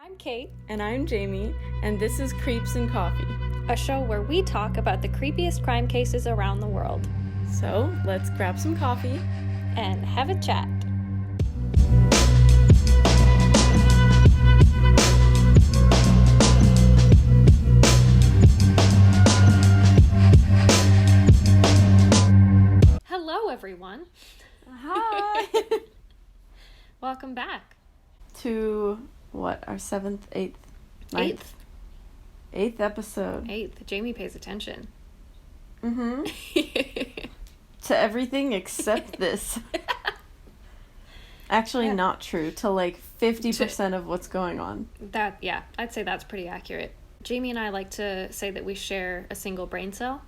I'm Kate, And I'm Jamie, and this is Creeps and Coffee. a show where we talk about the creepiest crime cases around the world So, let's grab some coffee. and have a chat. Hello, everyone. Hi! Welcome back. To, what, our 7th, 8th, 9th? Eighth episode. Eighth. Jamie pays attention. Mm-hmm. To everything except this. Actually, Yeah. not true. To like 50% of what's going on. I'd say that's pretty accurate. Jamie and I like to say that we share a single brain cell.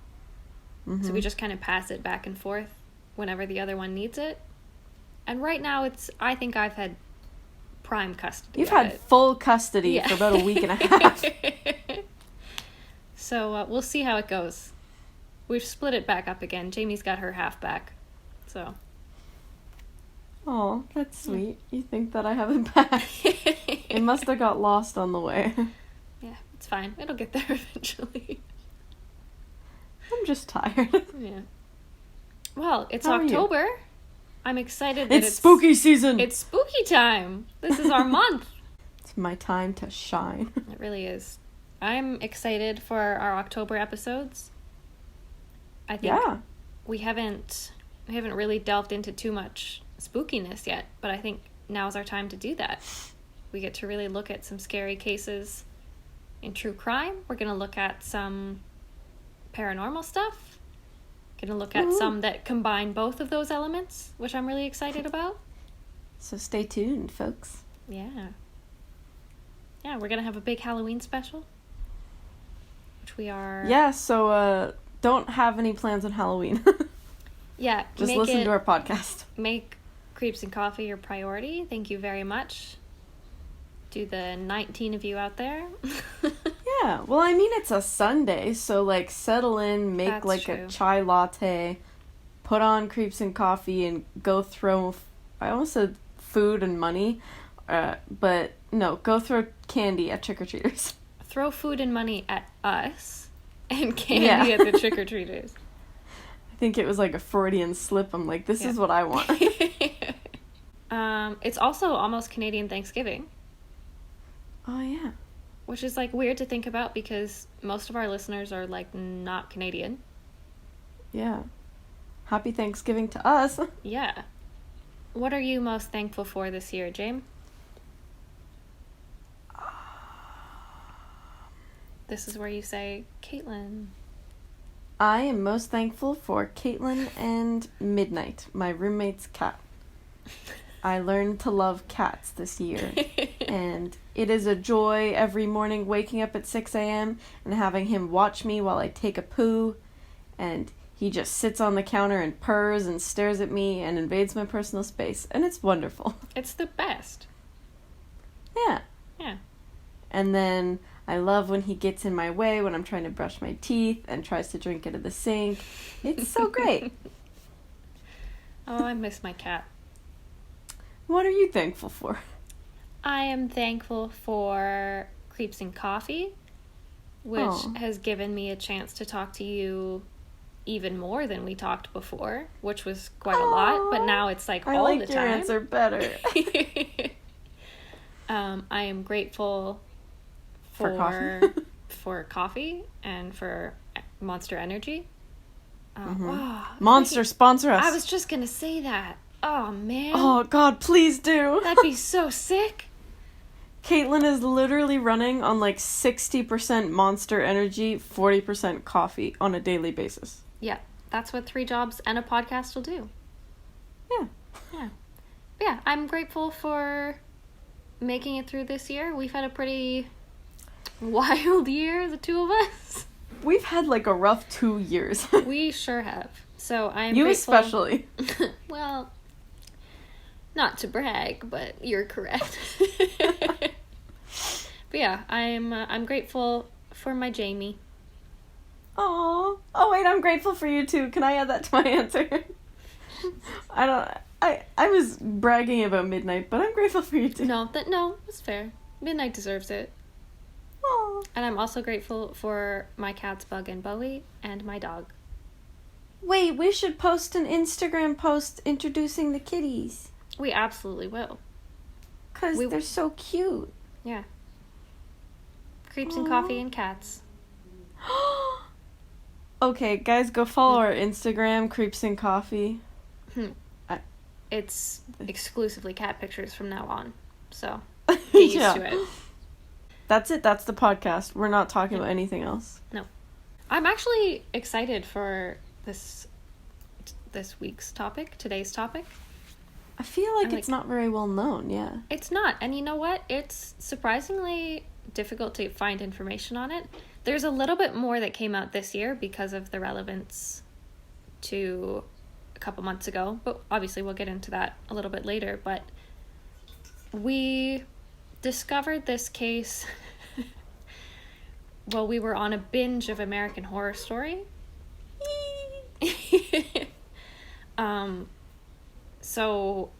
So we just kind of pass it back and forth whenever the other one needs it. And right now I think I've had prime custody. You've of had it. full custody for about a week and a half. So we'll see how it goes. We've split it back up again. Jamie's got her half back. So. Oh, that's sweet. You think that I have it back? It must have got lost on the way. Yeah, it's fine. It'll get there eventually. I'm just tired. Yeah. Well, it's How are you? October. I'm excited that It's spooky season! It's spooky time. This is our month. It's my time to shine. It really is. I'm excited for our October episodes. I think Yeah. we haven't really delved into too much spookiness yet, but I think now's our time to do that. We get to really look at some scary cases in true crime. We're going to look at some paranormal stuff. Going to look at some that combine both of those elements, which I'm really excited about. So stay tuned, folks. Yeah. Yeah, we're going to have a big Halloween special, which we are... Yeah, so don't have any plans on Halloween. Yeah, Just listen to our podcast. Make Creeps and Coffee your priority. Thank you very much to the 19 of you out there. Yeah, well, I mean, it's a Sunday, so, like, settle in, make, That's like, true. a chai latte, put on Creeps and Coffee, and go throw... I almost said food and money, but no, go throw candy at trick-or-treaters. Throw food and money at us and candy at the trick-or-treaters. I think it was like a Freudian slip. I'm like, this is what I want. It's also almost Canadian Thanksgiving, Oh, yeah. which is like weird to think about because most of our listeners are like not Canadian. Yeah. Happy Thanksgiving to us. Yeah. What are you most thankful for this year, James? This is where you say, Caitlin. I am most thankful for Caitlin and Midnight, my roommate's cat. I learned to love cats this year, and it is a joy every morning waking up at 6 a.m. and having him watch me while I take a poo, and he just sits on the counter and purrs and stares at me and invades my personal space, and it's wonderful. It's the best. Yeah. Yeah. And then I love when he gets in my way when I'm trying to brush my teeth and tries to drink out of the sink. It's so great. Oh, I miss my cat. What are you thankful for? I am thankful for Creeps and Coffee, which Aw. has given me a chance to talk to you even more than we talked before, which was quite a lot, but now it's like I all like the your time. answer better. I am grateful For coffee? for coffee and for Monster Energy. Wow. Monster, sponsor us. I was just gonna say that. Oh man. Oh, God, please do. That'd be so sick. Caitlin is literally running on like 60% Monster Energy, 40% coffee on a daily basis. Yeah, that's what 3 jobs and a podcast will do. Yeah. Yeah. But yeah, I'm grateful for making it through this year. We've had a pretty wild year, the two of us. We've had like a rough 2 years. We sure have. So I am You grateful. especially. Well, not to brag, but you're correct. But yeah, I'm grateful for my Jamie. Aw. Oh, wait, I'm grateful for you too. Can I add that to my answer? I was bragging about Midnight, but I'm grateful for you too. No, it's fair. Midnight deserves it. Aw. And I'm also grateful for my cats Bug and Bowie and my dog. Wait, we should post an Instagram post introducing the kitties. We absolutely will. Because they're so cute. Yeah. Creeps and Coffee and Cats. Okay, guys, go follow our Instagram, Creeps and Coffee. It's exclusively cat pictures from now on. So, get used to it. That's it. That's the podcast. We're not talking about anything else. No. I'm actually excited for this week's topic, today's topic. I feel like it's not very well known, yeah. It's not. And you know what? It's surprisingly difficult to find information on it. There's a little bit more that came out this year because of the relevance to a couple months ago. But obviously we'll get into that a little bit later. But we discovered this case while we were on a binge of American Horror Story. So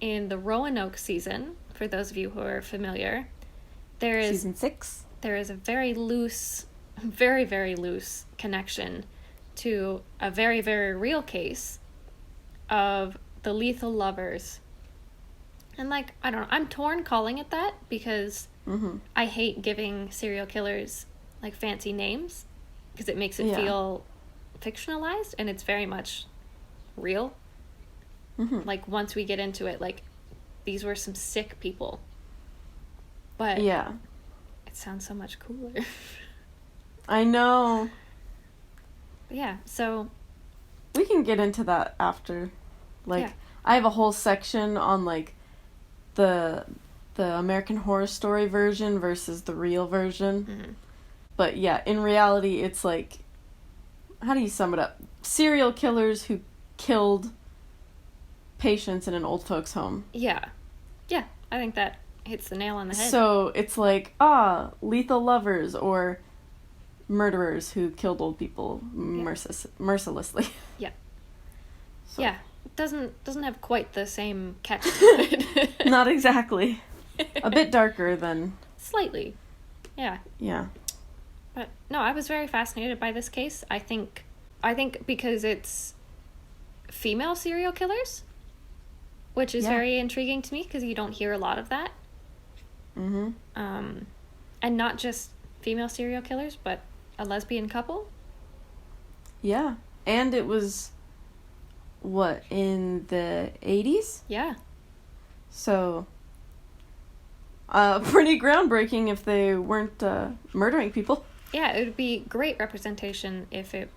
in the Roanoke season, for those of you who are familiar, Season 6? There is a very loose, very, very loose connection to a very, very real case of the lethal lovers. And I don't know, I'm torn calling it that because I hate giving serial killers fancy names because it makes it feel fictionalized, and it's very much real. Once we get into it, these were some sick people. But yeah, it sounds so much cooler. I know. Yeah, so we can get into that after. I have a whole section on the American Horror Story version versus the real version. But yeah, in reality, it's how do you sum it up? Serial killers who killed patients in an old folks' home. Yeah, I think that hits the nail on the head. So it's lethal lovers or murderers who killed old people mercilessly. Yeah. So. Yeah, it doesn't have quite the same catch to it. Not exactly. A bit darker than... Slightly. Yeah. Yeah. But no, I was very fascinated by this case. I think because it's female serial killers, which is very intriguing to me because you don't hear a lot of that. And not just female serial killers, but a lesbian couple. Yeah. And it was, in the 80s? Yeah. So, pretty groundbreaking if they weren't murdering people. Yeah, it would be great representation if it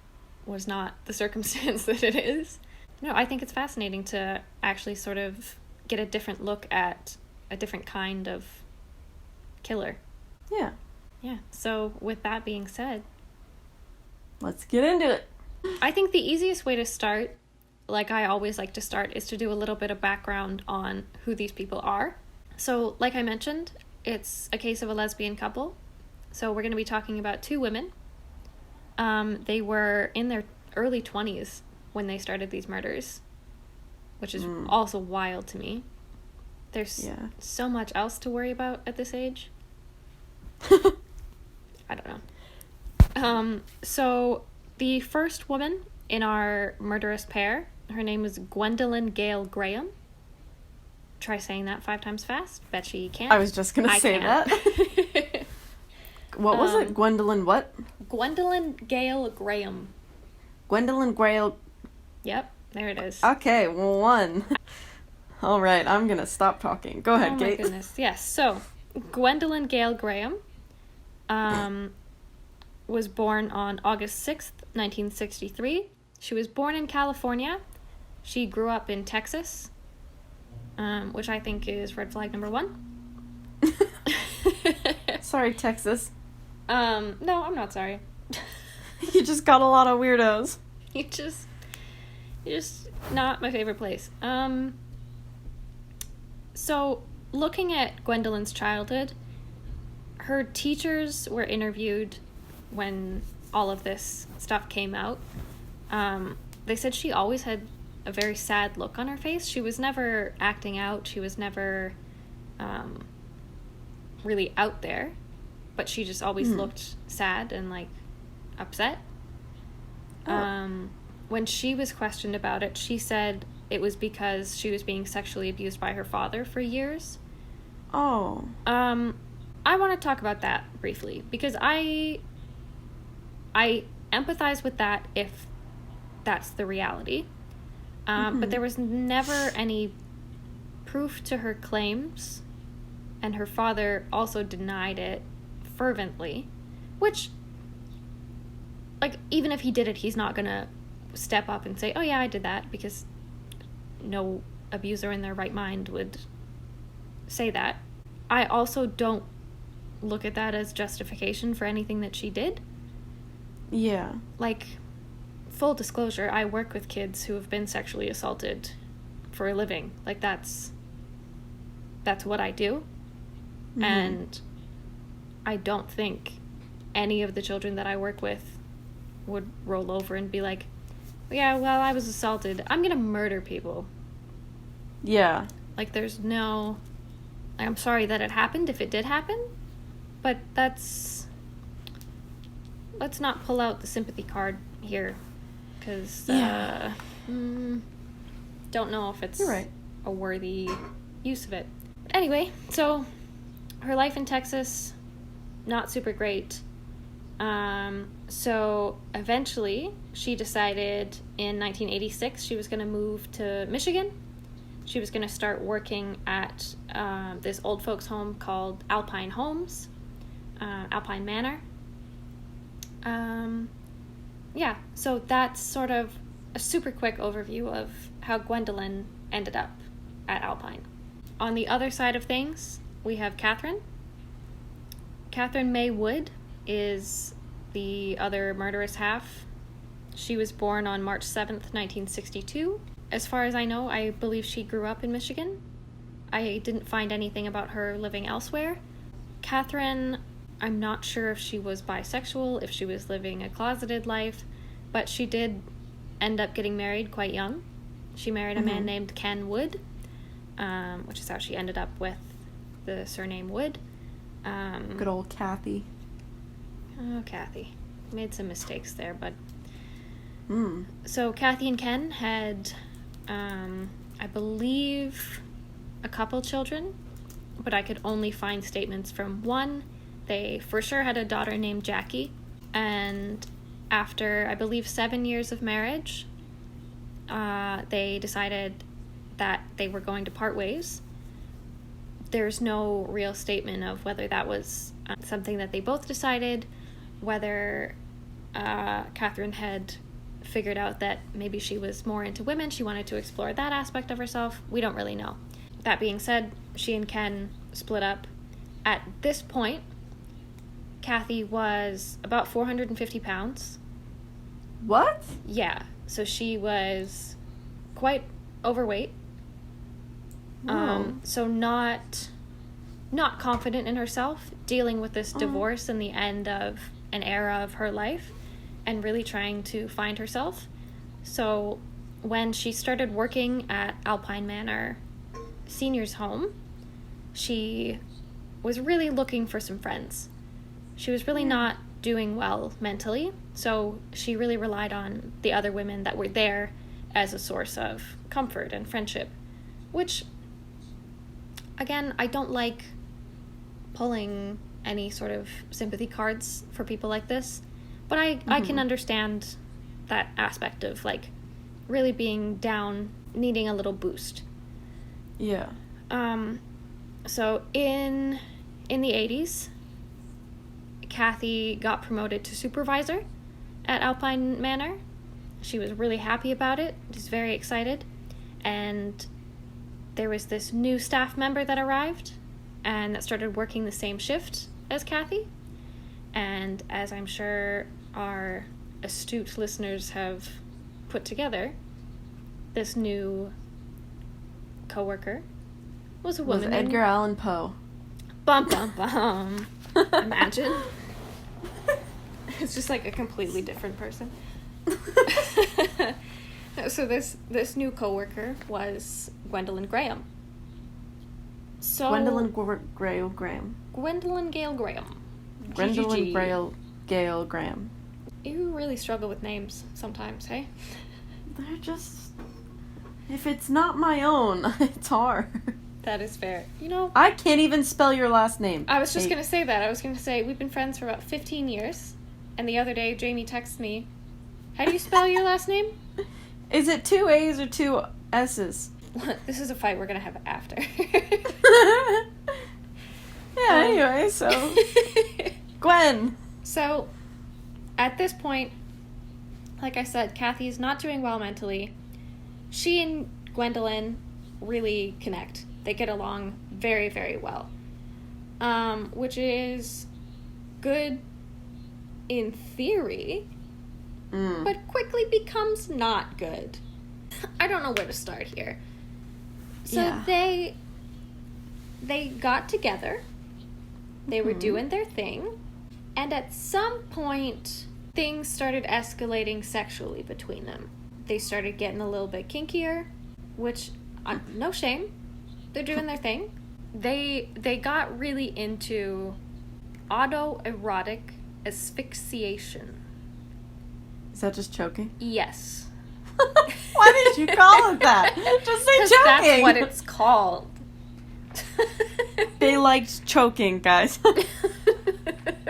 was not the circumstance that it is. No, I think it's fascinating to actually sort of get a different look at a different kind of killer. Yeah. Yeah, so with that being said... let's get into it. I think the easiest way to start, like I always like to start, is to do a little bit of background on who these people are. So, like I mentioned, it's a case of a lesbian couple. So we're going to be talking about two women. They were in their early 20s when they started these murders, which is also wild to me. There's so much else to worry about at this age. I don't know. So the first woman in our murderous pair, her name is Gwendolyn Gayle Graham. Try saying that 5 times fast. Bet she can't. I was just going to say that. What was it? Gwendolyn what? Gwendolyn Gayle Graham. Gwendolyn Gayle... Yep, there it is. Okay, 1. All right, I'm going to stop talking. Go ahead, Kate. Oh my goodness, yes. So, Gwendolyn Gayle Graham was born on August 6th, 1963. She was born in California. She grew up in Texas, which I think is red flag number 1. Sorry, Texas. No, I'm not sorry. You just got a lot of weirdos. You're just not my favorite place. So, looking at Gwendolyn's childhood, her teachers were interviewed when all of this stuff came out. They said she always had a very sad look on her face. She was never acting out. She was never really out there, but she just always looked sad and, like, upset. When she was questioned about it, she said it was because she was being sexually abused by her father for years. Oh. I want to talk about that briefly, because I empathize with that if that's the reality. But there was never any proof to her claims, and her father also denied it fervently, which, like, even if he did it, he's not gonna step up and say, oh yeah, I did that, because no abuser in their right mind would say that. I also don't look at that as justification for anything that she did. Yeah. Like, full disclosure, I work with kids who have been sexually assaulted for a living. Like, that's what I do. And I don't think any of the children that I work with would roll over and be like, yeah, well, I was assaulted, I'm gonna murder people. Yeah. Like, there's no... I'm sorry that it happened, if it did happen, but let's not pull out the sympathy card here, because don't know if it's a worthy use of it. But anyway, so her life in Texas, not super great. So eventually she decided in 1986 she was going to move to Michigan. She was going to start working at this old folks home called Alpine Homes, Alpine Manor. Yeah, so that's sort of a super quick overview of how Gwendolyn ended up at Alpine. On the other side of things, we have Catherine. Catherine Maywood is the other murderous half. She was born on March 7th, 1962. As far as I know, I believe she grew up in Michigan. I didn't find anything about her living elsewhere. Catherine, I'm not sure if she was bisexual, if she was living a closeted life, but she did end up getting married quite young. She married a man named Ken Wood, which is how she ended up with the surname Wood. Good old Kathy. Oh, Kathy. Made some mistakes there, but... So Kathy and Ken had, I believe, a couple children, but I could only find statements from one. They for sure had a daughter named Jackie, and after, I believe, 7 years of marriage, they decided that they were going to part ways. There's no real statement of whether that was something that they both decided, whether Catherine had figured out that maybe she was more into women, she wanted to explore that aspect of herself. We don't really know. That being said, she and Ken split up. At this point, Kathy was about 450 pounds. What? Yeah, so she was quite overweight. So not confident in herself, dealing with this divorce and the end of an era of her life, and really trying to find herself. So when she started working at Alpine Manor Seniors Home, she was really looking for some friends. She was really not doing well mentally, so she really relied on the other women that were there as a source of comfort and friendship, which, again, I don't like pulling any sort of sympathy cards for people like this, but I can understand that aspect of, like, really being down, needing a little boost. Yeah. So in the 80s, Kathy got promoted to supervisor at Alpine Manor. She was really happy about it, just very excited, and there was this new staff member that arrived and that started working the same shift as Kathy. And as I'm sure our astute listeners have put together, this new coworker was a woman. Was Edgar Allan Poe. Bum bum bum. Imagine. It's just like a completely different person. So this new coworker was Gwendolyn Graham. So Gayle Graham. Gwendolyn Gayle Graham. Gwendolyn Gayle Graham. You really struggle with names sometimes, hey? They're just... If it's not my own, it's hard. That is fair. You know... I can't even spell your last name. I was just going to say that. I was going to say, we've been friends for about 15 years. And the other day, Jamie texted me, how do you spell your last name? Is it 2 A's or 2 S's? This is a fight we're going to have after. Anyway, so... Gwen. So, at this point, like I said, Kathy is not doing well mentally. She and Gwendolyn really connect. They get along very, very well. Which is good in theory, but quickly becomes not good. I don't know where to start here. So they got together. They were doing their thing. And at some point, things started escalating sexually between them. They started getting a little bit kinkier, which, no shame. They're doing their thing. They got really into autoerotic asphyxiation. Is that just choking? Yes. Why did you call it that? Just say choking. That's what it's called. They liked choking, guys.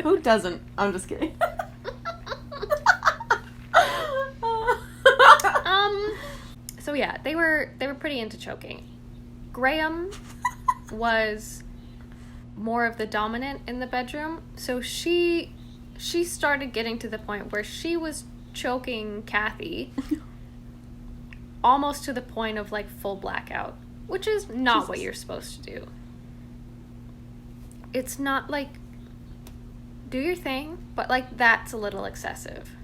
Who doesn't? I'm just kidding. So yeah, they were pretty into choking. Graham was more of the dominant in the bedroom, so she started getting to the point where she was choking Kathy almost to the point of like full blackout, which is not what you're supposed to do. It's not like, do your thing, but like that's a little excessive.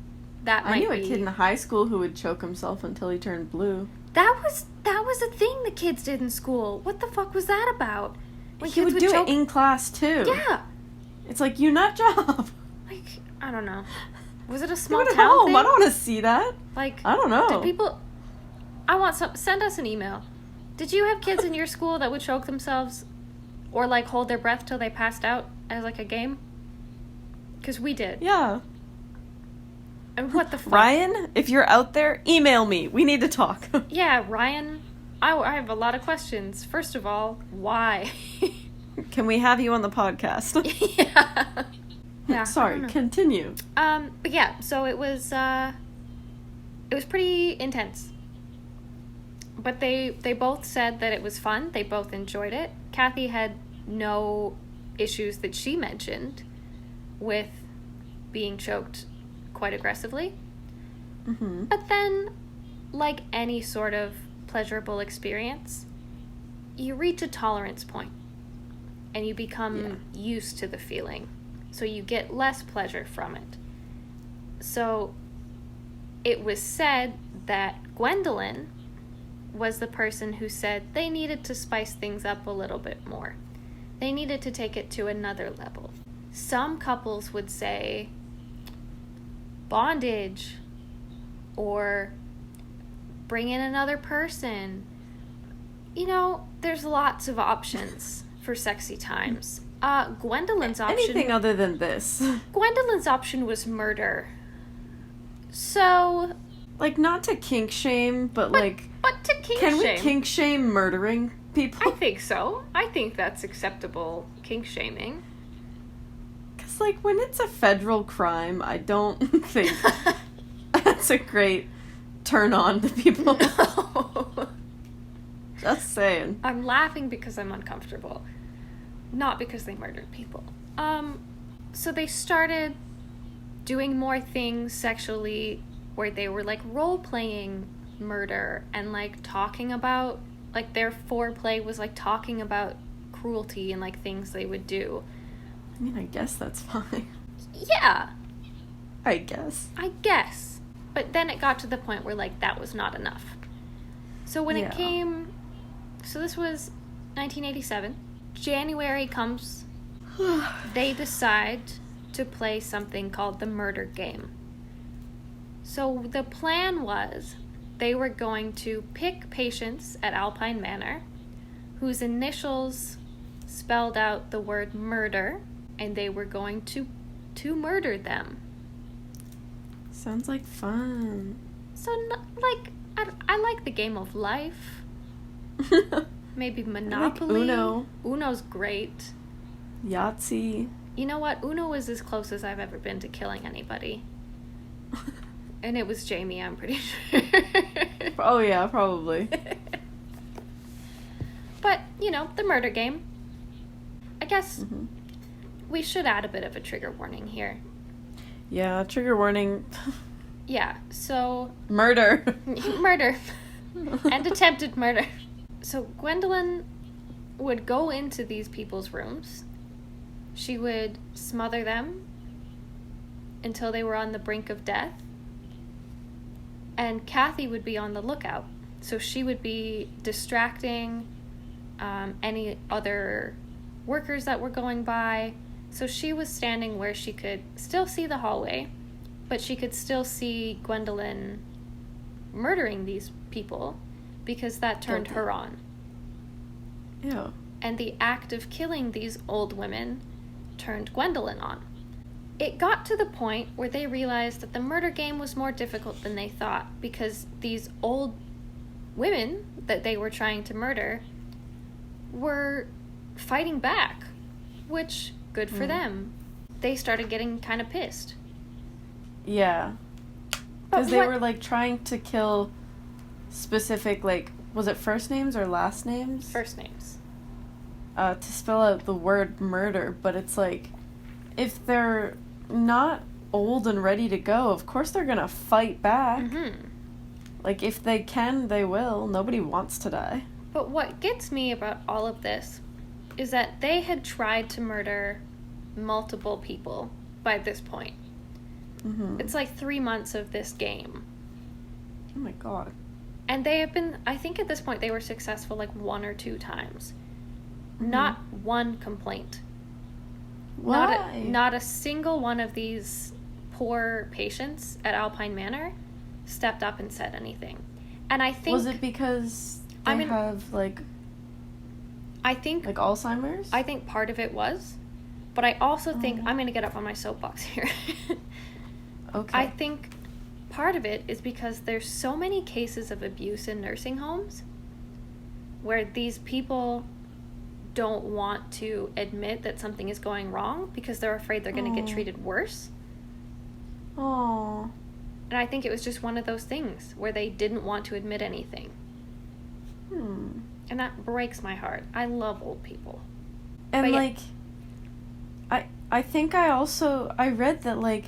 I knew a kid in high school who would choke himself until he turned blue. That was a thing the kids did in school. What the fuck was that about? When he would do it in class too. Yeah. It's like, you nut job. Like, I don't know. Was it a small town town thing? I don't want to see that. Like, I don't know. Did people... send us an email. Did you have kids in your school that would choke themselves or like hold their breath till they passed out as like a game? Because we did. Yeah. And what the fuck? Ryan, if you're out there, email me. We need to talk. Yeah, Ryan, I have a lot of questions. First of all, why? Can we have you on the podcast? Yeah. Sorry, continue. But yeah, so it was pretty intense. But they both said that it was fun. They both enjoyed it. Kathy had no issues that she mentioned with being choked quite aggressively. Mm-hmm. But then, like any sort of pleasurable experience, you reach a tolerance point and you become used to the feeling. So you get less pleasure from it. So it was said that Gwendolyn was the person who said they needed to spice things up a little bit more. They needed to take it to another level. Some couples would say bondage or bring in another person. You know, there's lots of options for sexy times. Gwendolyn's option... Anything other than this. Gwendolyn's option was murder. So... Like, not to kink shame, but like... But to kink shame. Can we shame. kink shame murdering people? I think so. I think that's acceptable kink shaming. Because, like, when it's a federal crime, I don't think that's a great turn on to people. No. Just saying. I'm laughing because I'm uncomfortable. Not because they murdered people. So they started doing more things sexually where they were, like, role-playing murder and, like, talking about, like, their foreplay was, like, talking about cruelty and, like, things they would do. I mean, I guess that's fine. Yeah. I guess. But then it got to the point where, like, that was not enough. So when it came... So this was 1987. January comes. They decide to play something called the murder game. So the plan was they were going to pick patients at Alpine Manor whose initials spelled out the word murder, and they were going to murder them. Sounds like fun. So, I like the game of life. Maybe Monopoly. Like Uno. Uno's great. Yahtzee. You know what? Uno is as close as I've ever been to killing anybody. And it was Jamie, I'm pretty sure. Oh, yeah, probably. But, the murder game. I guess we should add a bit of a trigger warning here. Yeah, trigger warning. Yeah, so... Murder. Murder. And attempted murder. So Gwendolyn would go into these people's rooms. She would smother them until they were on the brink of death. And Kathy would be on the lookout. So she would be distracting any other workers that were going by. So she was standing where she could still see the hallway, but she could still see Gwendolyn murdering these people because that turned her on. Yeah. And the act of killing these old women turned Gwendolyn on. It got to the point where they realized that the murder game was more difficult than they thought because these old women that they were trying to murder were fighting back, which, good for them. They started getting kind of pissed. Yeah. Because they were, trying to kill specific, was it first names or last names? First names. To spell out the word murder, but it's if they're not old and ready to go, of course they're gonna fight back. If they can, they will. Nobody wants to die. But what gets me about all of this is that they had tried to murder multiple people by this point. It's 3 months of this game. Oh my god. And they have been, I think at this point they were successful 1 or 2 times. Not one complaint. Why? Not a single one of these poor patients at Alpine Manor stepped up and said anything. And I think... Was it because they have, I think... Alzheimer's? I think part of it was. But I also think... I'm going to get up on my soapbox here. Okay. I think part of it is because there's so many cases of abuse in nursing homes where these people don't want to admit that something is going wrong because they're afraid they're going to get treated worse. Oh. And I think it was just one of those things where they didn't want to admit anything. And that breaks my heart. I love old people. And I think I read that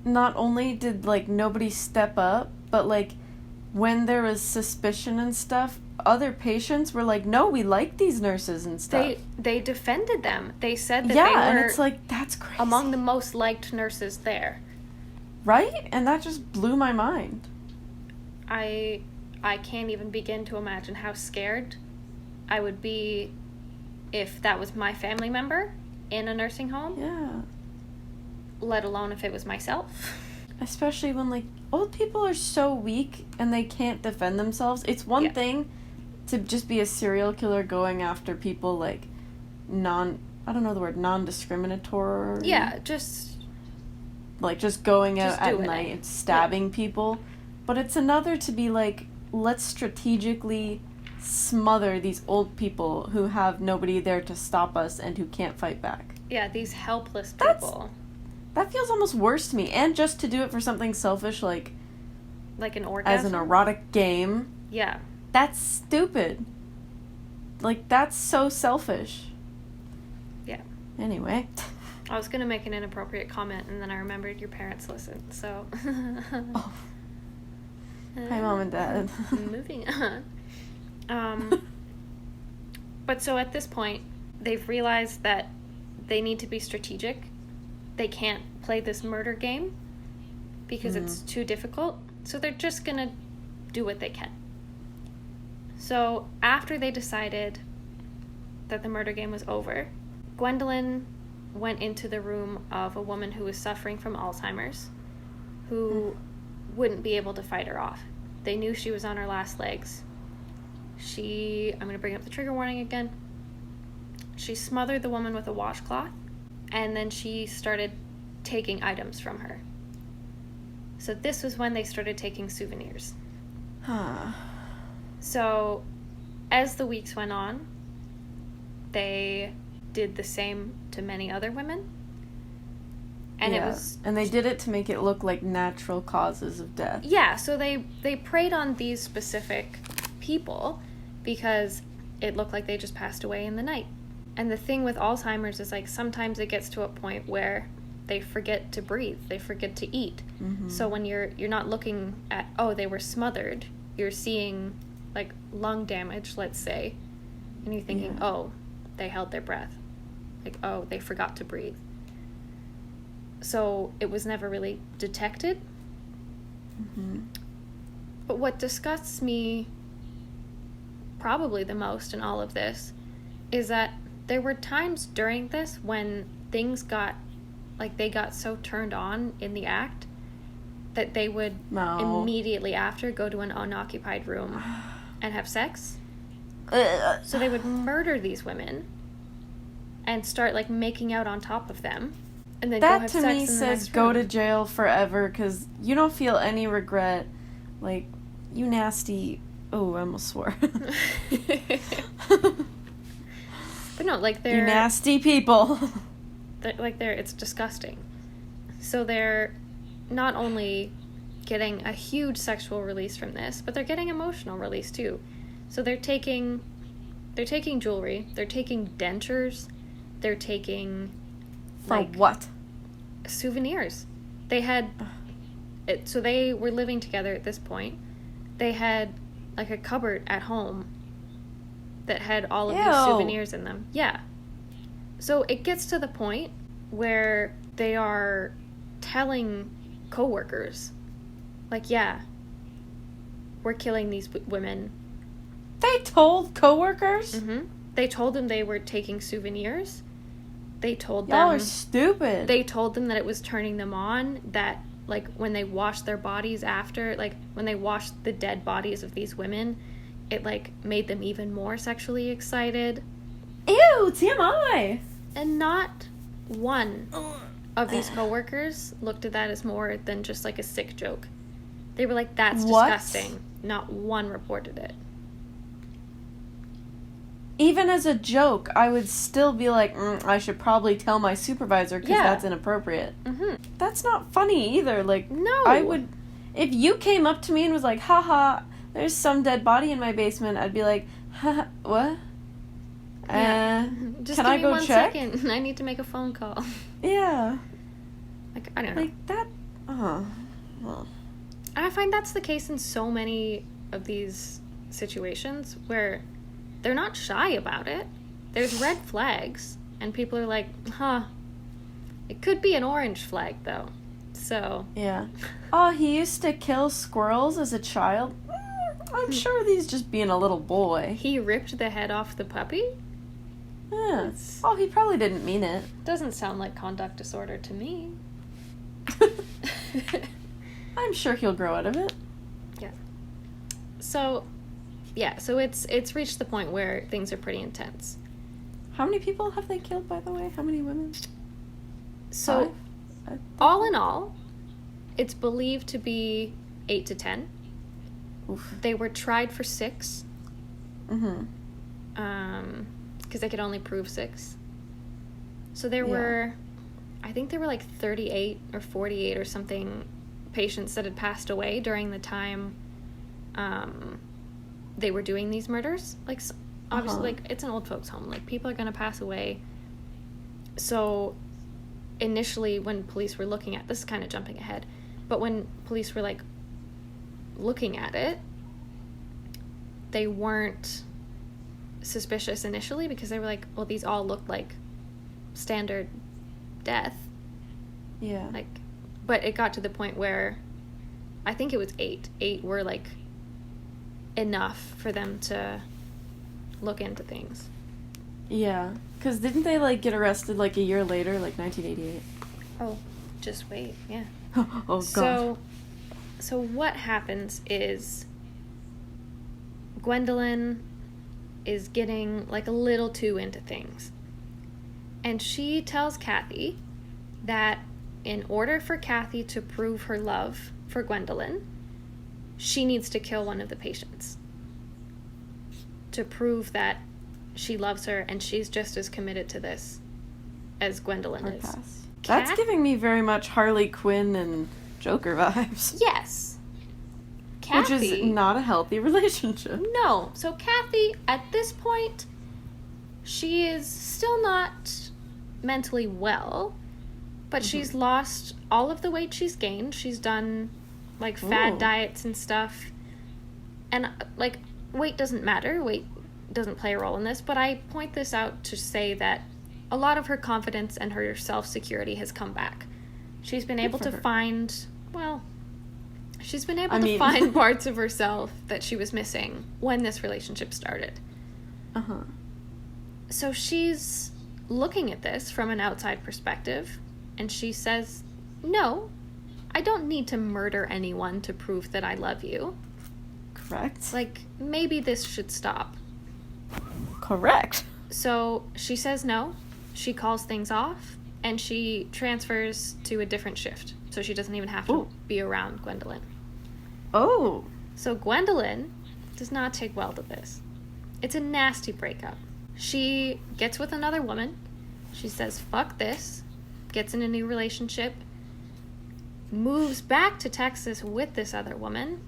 not only did nobody step up, but when there was suspicion and stuff, other patients were no, we like these nurses and stuff. They defended them. They said that they were and it's that's crazy. Among the most liked nurses there. Right? And that just blew my mind. I can't even begin to imagine how scared I would be if that was my family member in a nursing home. Yeah. Let alone if it was myself. Especially when, old people are so weak and they can't defend themselves. It's one thing to just be a serial killer going after people, I don't know the word, non-discriminatory. Yeah, just... just going out at doing night and stabbing people. But it's another to be let's strategically smother these old people who have nobody there to stop us and who can't fight back. Yeah, these helpless people. That feels almost worse to me. And just to do it for something selfish like an orgasm? As an erotic game. Yeah. That's stupid. That's so selfish. Yeah. Anyway. I was going to make an inappropriate comment, and then I remembered your parents listen, so... Oh. Hi, Mom and Dad. Moving on. But so at this point, they've realized that they need to be strategic. They can't play this murder game because it's too difficult. So they're just going to do what they can. So after they decided that the murder game was over, Gwendolyn went into the room of a woman who was suffering from Alzheimer's, who wouldn't be able to fight her off. They knew she was on her last legs. I'm going to bring up the trigger warning again. she smothered the woman with a washcloth, and then she started taking items from her. So this was when they started taking souvenirs. Huh. So as the weeks went on, they did the same to many other women. And it was... And they did it to make it look like natural causes of death. Yeah, so they preyed on these specific people because it looked like they just passed away in the night. And the thing with Alzheimer's is, like, sometimes it gets to a point where they forget to breathe, they forget to eat. Mm-hmm. So when you're not looking at, oh, they were smothered, you're seeing, like, lung damage, let's say, and you're thinking, oh, they held their breath. Like, oh, they forgot to breathe. So it was never really detected. Mm-hmm. But what disgusts me probably the most in all of this is that there were times during this when things got, like, they got so turned on in the act that they would immediately after go to an unoccupied room and have sex. So they would murder these women and start, like, making out on top of them. And then that go have to sex me in the says next go room. to jail forever, because you don't feel any regret. Like, you nasty... Oh, I almost swore. But no, like, they're... You nasty people. It's disgusting. So they're not only getting a huge sexual release from this, but they're getting emotional release too. So they're taking jewelry, they're taking dentures, they're taking... For what? Souvenirs. They had... So they were living together at this point. They had, like, a cupboard at home that had all of these souvenirs in them. Yeah. So it gets to the point where they are telling coworkers, like, yeah, we're killing these women. They told coworkers? Mm-hmm. They told them they were taking souvenirs. They told them... Y'all are stupid. They told them that it was turning them on, that, like, when they washed their bodies after, like, when they washed the dead bodies of these women, it, like, made them even more sexually excited. Ew, TMI! And not one of these coworkers looked at that as more than just, like, a sick joke. They were like, that's disgusting. Not one reported it. Even as a joke, I would still be like, I should probably tell my supervisor because that's inappropriate. Mm-hmm. That's not funny either. Like, no. I would... If you came up to me and was like, haha, there's some dead body in my basement, I'd be like, haha, what? Yeah. Just can I go check? Second. I need to make a phone call. Yeah. Like, I don't know. Like, that... Well. And I find that's the case in so many of these situations where they're not shy about it. There's red flags, and people are like, it could be an orange flag, though. So... Yeah. Oh, he used to kill squirrels as a child? I'm sure he's just being a little boy. He ripped the head off the puppy? Yeah. Oh, he probably didn't mean it. Doesn't sound like conduct disorder to me. I'm sure he'll grow out of it. Yeah. So it's reached the point where things are pretty intense. How many people have they killed, by the way? How many women? So, all in all, it's believed to be 8 to 10. Oof. They were tried for 6. Mm-hmm. Because they could only prove 6. So there were, I think there were like 38 or 48 or something patients that had passed away during the time they were doing these murders. Like, obviously, like, it's an old folks' home. Like, people are going to pass away. So initially when police were looking at, this is kind of jumping ahead, but when police were, like, looking at it, they weren't suspicious initially because they were like, well, these all look like standard death. Yeah. Like, but it got to the point where I think it was 8. 8 were, like, enough for them to look into things. Yeah. Because didn't they, like, get arrested, like, a year later, like 1988? Oh, just wait, yeah. Oh, God. So what happens is Gwendolyn is getting, like, a little too into things. And she tells Kathy that in order for Kathy to prove her love for Gwendolyn, she needs to kill one of the patients to prove that she loves her and she's just as committed to this as Gwendolyn is. That's giving me very much Harley Quinn and Joker vibes. Yes. Kathy, which is not a healthy relationship. No. So Kathy, at this point, she is still not mentally well, but she's lost all of the weight she's gained. She's done, like, fad diets and stuff. And, like, weight doesn't matter. Weight doesn't play a role in this. But I point this out to say that a lot of her confidence and her self-security has come back. She's been able to find, she's been able to find parts of herself that she was missing when this relationship started. Uh-huh. So she's looking at this from an outside perspective, and she says, no, I don't need to murder anyone to prove that I love you. Correct. Like, maybe this should stop. Correct. So she says no, she calls things off, and she transfers to a different shift, so she doesn't even have to be around Gwendolyn. Oh. So Gwendolyn does not take well to this. It's a nasty breakup. She gets with another woman. She says, fuck this. Gets in a new relationship. Moves back to Texas with this other woman.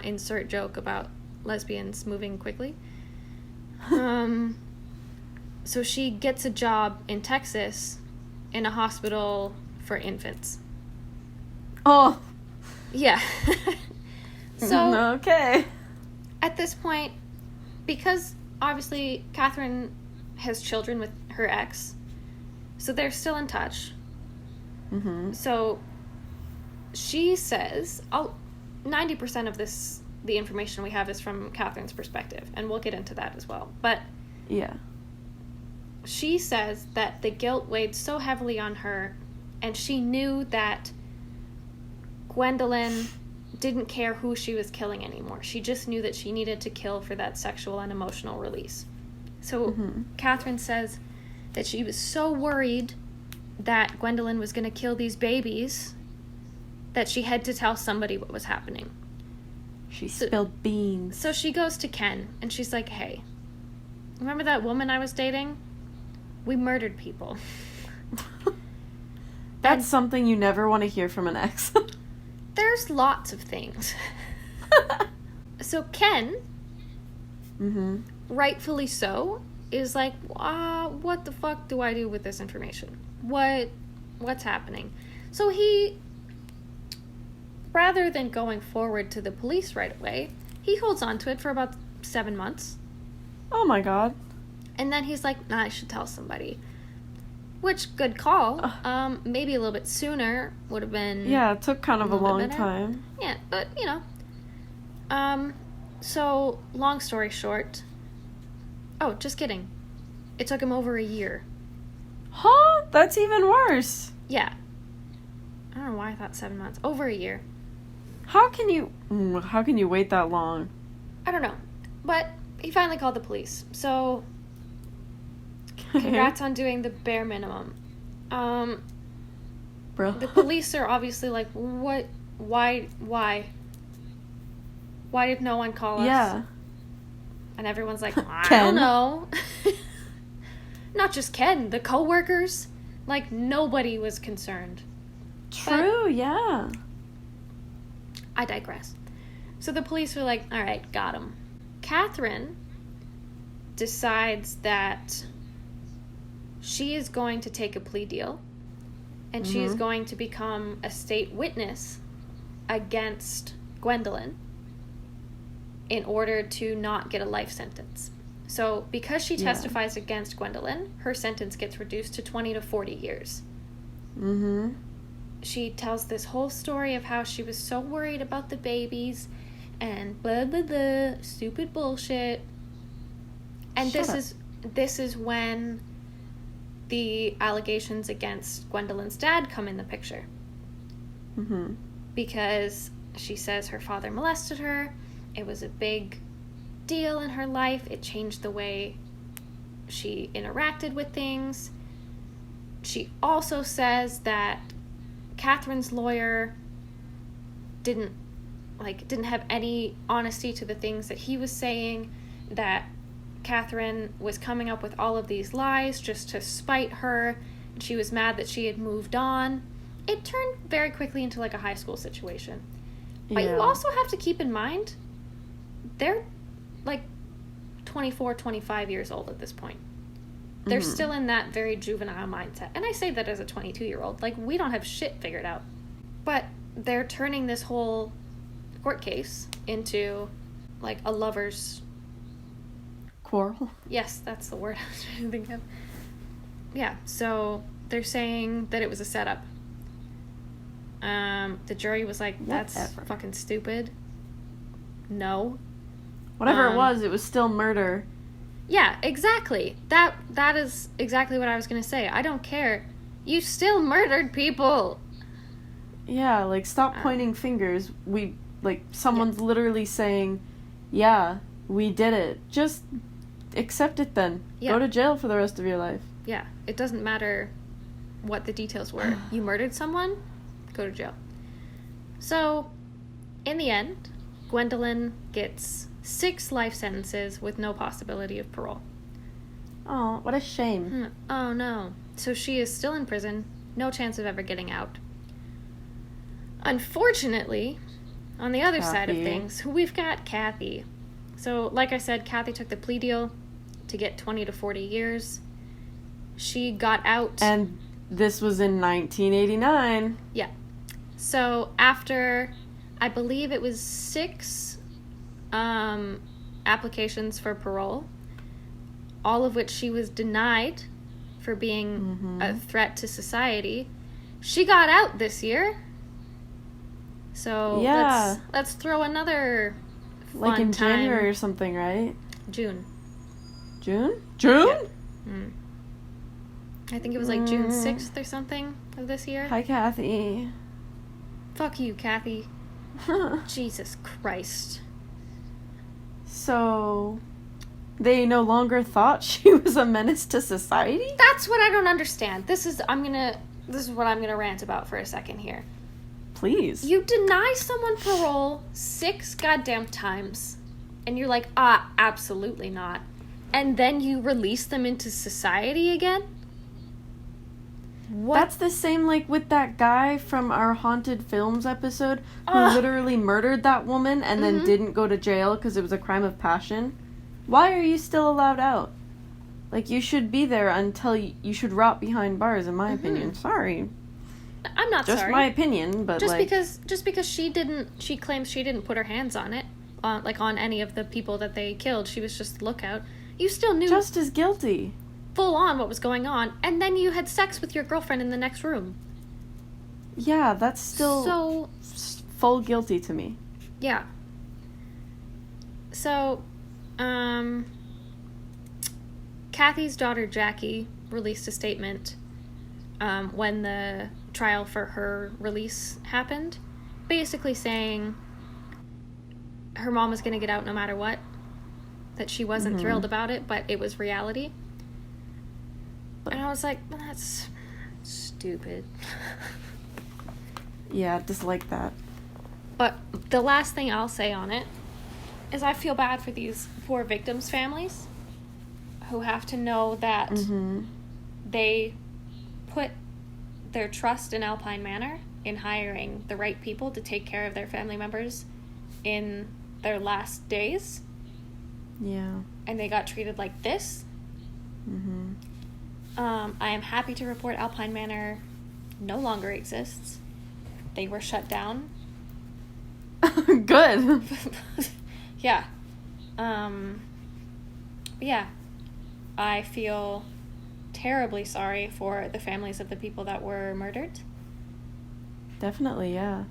Insert joke about lesbians moving quickly. So she gets a job in Texas in a hospital for infants. Oh. Yeah. So, okay. At this point, because obviously Catherine has children with her ex, so they're still in touch. Mm-hmm. So she says, 90% of this, the information we have is from Catherine's perspective, and we'll get into that as well. But yeah, she says that the guilt weighed so heavily on her, and she knew that Gwendolyn didn't care who she was killing anymore. She just knew that she needed to kill for that sexual and emotional release. So Catherine says that she was so worried that Gwendolyn was going to kill these babies that she had to tell somebody what was happening. She spilled beans. So she goes to Ken, and she's like, hey, remember that woman I was dating? We murdered people. That's something you never want to hear from an ex. There's lots of things. So Ken, rightfully so, is like, what the fuck do I do with this information? What's happening? So he, rather than going forward to the police right away, he holds on to it for about 7 months. Oh my god. And then he's like, I should tell somebody. Which, good call. Maybe a little bit sooner would have been... Yeah, it took kind of a long time. Yeah, but, you know. So, long story short... Oh, just kidding. It took him over a year. Huh? That's even worse. Yeah. I don't know why I thought 7 months. Over a year. How can you wait that long? I don't know. But he finally called the police. So... Congrats on doing the bare minimum. Bro. The police are obviously like, what? Why? Why did no one call us? Yeah. And everyone's like, I don't know. Not just Ken, the co-workers. Like, nobody was concerned. True, yeah. I digress. So the police were like, all right, got him. Catherine decides that she is going to take a plea deal, and she is going to become a state witness against Gwendolyn in order to not get a life sentence. So because she testifies against Gwendolyn, her sentence gets reduced to 20 to 40 years. She tells this whole story of how she was so worried about the babies and blah, blah, blah, stupid bullshit. And this is when the allegations against Gwendolyn's dad come in the picture. Because she says her father molested her. It was a big deal in her life. It changed the way she interacted with things. She also says that Catherine's lawyer didn't have any honesty to the things that he was saying, that Catherine was coming up with all of these lies just to spite her, and she was mad that she had moved on. It turned very quickly into like a high school situation. But you also have to keep in mind, they're like 24, 25 years old at this point. They're still in that very juvenile mindset. And I say that as a 22-year-old. Like, we don't have shit figured out. But they're turning this whole court case into, like, a lover's... quarrel? Yes, that's the word I was trying to think of. Yeah, so they're saying that it was a setup. The jury was like, that's fucking stupid. No. Whatever it was still murder. Yeah, exactly. That is exactly what I was going to say. I don't care. You still murdered people. Yeah, like, stop pointing fingers. Someone's literally saying, yeah, we did it. Just accept it then. Yeah. Go to jail for the rest of your life. Yeah, it doesn't matter what the details were. You murdered someone, go to jail. So, in the end, Gwendolyn gets 6 life sentences with no possibility of parole. Oh, what a shame. Oh, no. So she is still in prison, no chance of ever getting out. Unfortunately, on the other side of things, we've got Kathy. So, like I said, Kathy took the plea deal to get 20 to 40 years. She got out. And this was in 1989. Yeah. So, after, I believe it was 6 applications for parole, all of which she was denied for being a threat to society, she got out this year. So let's throw another fun like in time. January or something, right? June? Yeah. I think it was like June 6th or something of this year. Hi, Kathy. Fuck you, Kathy. Jesus Christ. So, they no longer thought she was a menace to society? That's what I don't understand. This is what I'm gonna rant about for a second here. Please. You deny someone parole 6 goddamn times, and you're like, absolutely not. And then you release them into society again? What? That's the same, like, with that guy from our Haunted Films episode who literally murdered that woman and then didn't go to jail because it was a crime of passion. Why are you still allowed out? Like, you should be there until you should rot behind bars, in my opinion. Sorry. I'm not just sorry. Just my opinion, but just because she claims she didn't put her hands on it, on any of the people that they killed. She was just a lookout. You still knew just as guilty. Full on what was going on, and then you had sex with your girlfriend in the next room. Yeah, that's still so full guilty to me. Yeah. So, Kathy's daughter Jackie released a statement when the trial for her release happened, basically saying her mom was going to get out no matter what, that she wasn't thrilled about it, but it was reality. And I was like, well, that's stupid. Yeah, dislike that. But the last thing I'll say on it is I feel bad for these poor victims' families who have to know that they put their trust in Alpine Manor in hiring the right people to take care of their family members in their last days. Yeah. And they got treated like this. I am happy to report Alpine Manor no longer exists. They were shut down. Good. Yeah. Yeah. I feel terribly sorry for the families of the people that were murdered. Definitely, yeah.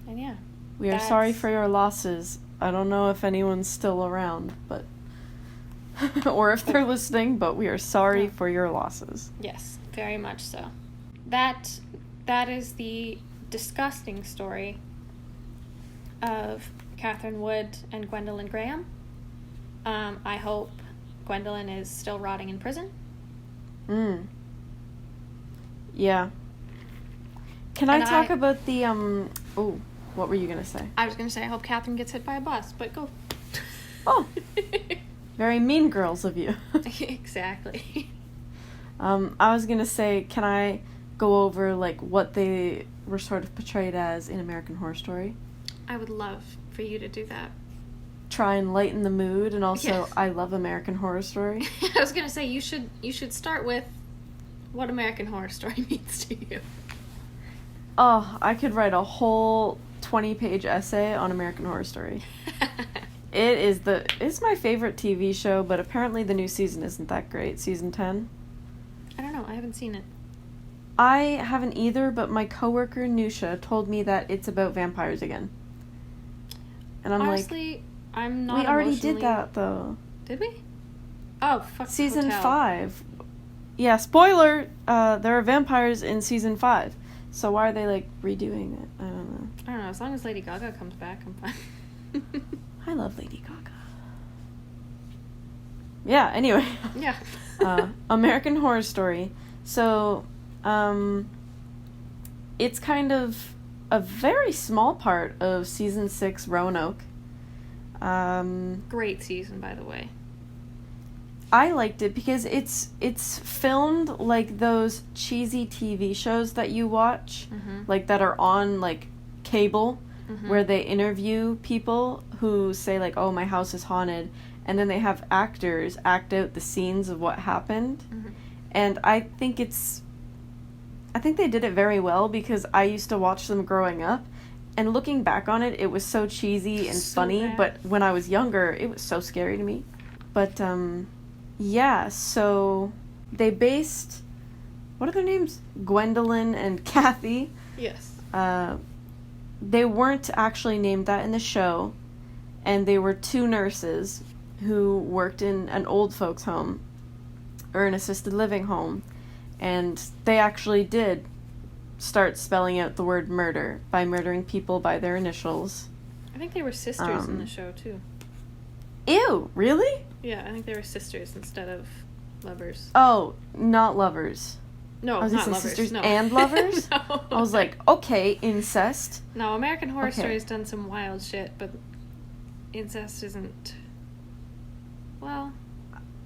And yeah. We are sorry for your losses. I don't know if anyone's still around, but... or if they're listening, but we are sorry for your losses. Yes, very much so. That is the disgusting story of Catherine Wood and Gwendolyn Graham. I hope Gwendolyn is still rotting in prison. Yeah. Can I talk about the, oh, what were you going to say? I was going to say, I hope Catherine gets hit by a bus, but go. Oh. Very mean girls of you. Exactly. I was going to say, can I go over, like, what they were sort of portrayed as in American Horror Story? I would love for you to do that. Try and lighten the mood, and also, Yes. I love American Horror Story. I was going to say, you should start with what American Horror Story means to you. Oh, I could write a whole 20-page essay on American Horror Story. It's my favorite TV show, but apparently the new season isn't that great. Season 10. I don't know. I haven't seen it. I haven't either, but my coworker Nusha told me that it's about vampires again. And I'm Honestly, I'm not we already emotionally... did that, though. Did we? Oh, fuck. Season Hotel. 5. Yeah, spoiler, there are vampires in Season 5. So why are they, like, redoing it? I don't know. I don't know. As long as Lady Gaga comes back, I'm fine. I love Lady Gaga. Yeah, anyway. Yeah. American Horror Story. So, it's kind of a very small part of Season 6 Roanoke. Great season, by the way. I liked it because it's filmed like those cheesy TV shows that you watch, like that are on like cable, where they interview people who say like, "Oh, my house is haunted," and then they have actors act out the scenes of what happened. And I think they did it very well because I used to watch them growing up, and looking back on it, it was so cheesy and So funny. bad. But when I was younger, it was so scary to me. But yeah, so they based, what are their names? Gwendolyn and Kathy. Yes. They weren't actually named that in the show, and they were two nurses who worked in an old folks' home, or an assisted living home, and they actually did start spelling out the word murder by murdering people by their initials. I think they were sisters in the show, too. Ew, really? Yeah, I think they were sisters instead of lovers. Oh, not lovers. No, I was not gonna say lovers. sisters no. and lovers? No. I was like, okay, incest. No, American Horror Okay. Story has done some wild shit, but incest isn't... Well,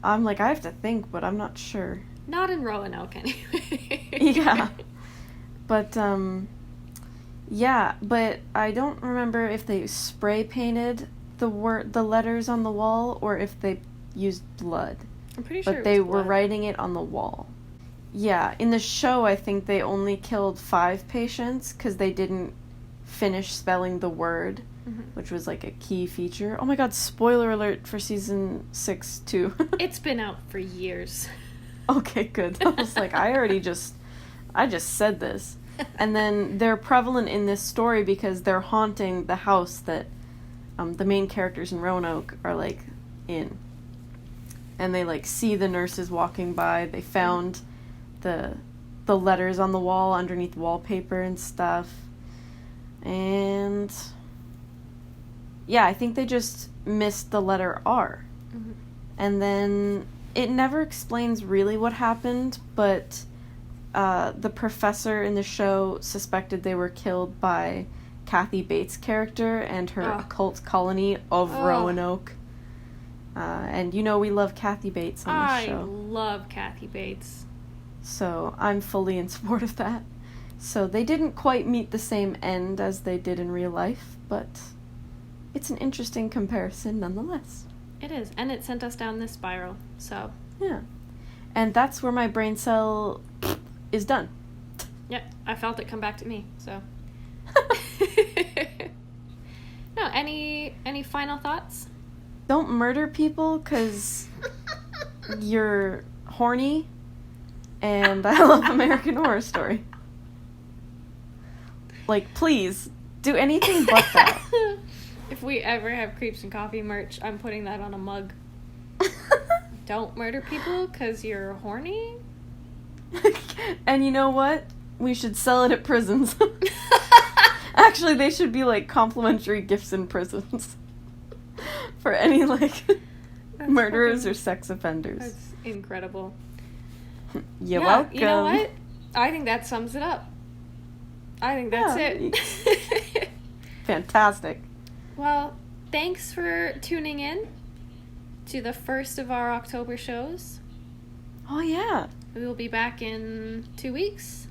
I'm like, I have to think, but I'm not sure. not in Roanoke, anyway. Yeah. But, yeah, but I don't remember if they spray painted the letters on the wall, or if they used blood. I'm pretty sure But it they was were blood. writing it on the wall. Yeah, in the show, I think they only killed 5 patients because they didn't finish spelling the word, which was like a key feature. Oh my god, spoiler alert for season 6 too. It's been out for years. Okay, good. I was like, I just said this. And then they're prevalent in this story because they're haunting the house that the main characters in Roanoke are like in. And they like see the nurses walking by. They found the letters on the wall underneath wallpaper and stuff. And yeah, I think they just missed the letter R. And then it never explains really what happened, but the professor in the show suspected they were killed by Kathy Bates' character and her occult colony of Roanoke. And you know we love Kathy Bates on this show. I love Kathy Bates. So I'm fully in support of that. So they didn't quite meet the same end as they did in real life, but it's an interesting comparison nonetheless. It is, and it sent us down this spiral, so... Yeah. And that's where my brain cell is done. Yep, I felt it come back to me, so... No, any final thoughts? Don't murder people because you're horny, and I love American Horror Story. Like, please, do anything but that. If we ever have Creeps and Coffee merch, I'm putting that on a mug. Don't murder people because you're horny? And you know what? We should sell it at prisons. Actually, they should be like complimentary gifts in prisons. For any like Murderers fucking- or sex offenders. That's incredible. You're Yeah, welcome. you know what? I think that sums it up. I think that's it. Fantastic. Well, thanks for tuning in to the first of our October shows. Oh, yeah. We will be back in 2 weeks.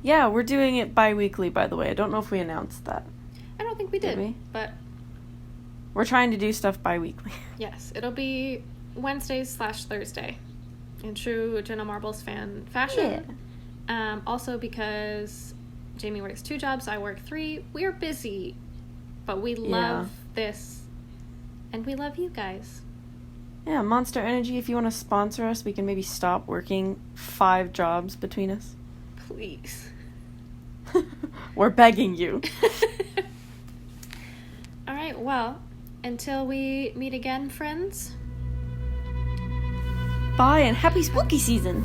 Yeah, we're doing it bi-weekly, by the way. I don't know if we announced that. I don't think we did, we? but We're trying to do stuff bi-weekly. yes, it'll be Wednesdays/Thursday in true Jenna Marbles fan fashion. Also because Jamie works 2 jobs, I work 3. We're busy, but we love this, and we love you guys. Yeah, Monster Energy, if you want to sponsor us, we can maybe stop working 5 jobs between us. Please. We're begging you. All right, well, until we meet again, friends, Bye and happy spooky season.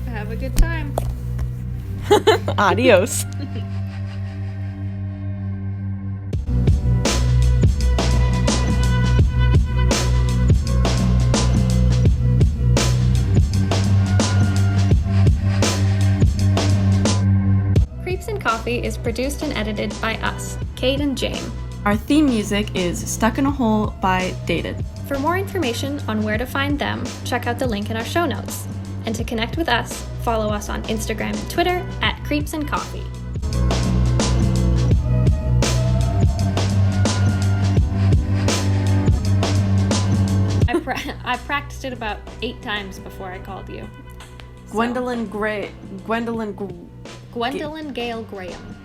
have a good time. Adios. Creeps and Coffee is produced and edited by us, Kate and Jane. Our theme music is Stuck in a Hole by Dated. For more information on where to find them, check out the link in our show notes. And to connect with us, follow us on Instagram and Twitter at Creeps and Coffee. I practiced it about 8 times before I called you. So, Gwendolyn Gayle Graham.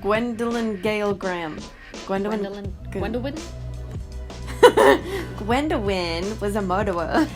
Gwendolyn Gayle Graham. Gwendolyn Gwendolyn was a murderer.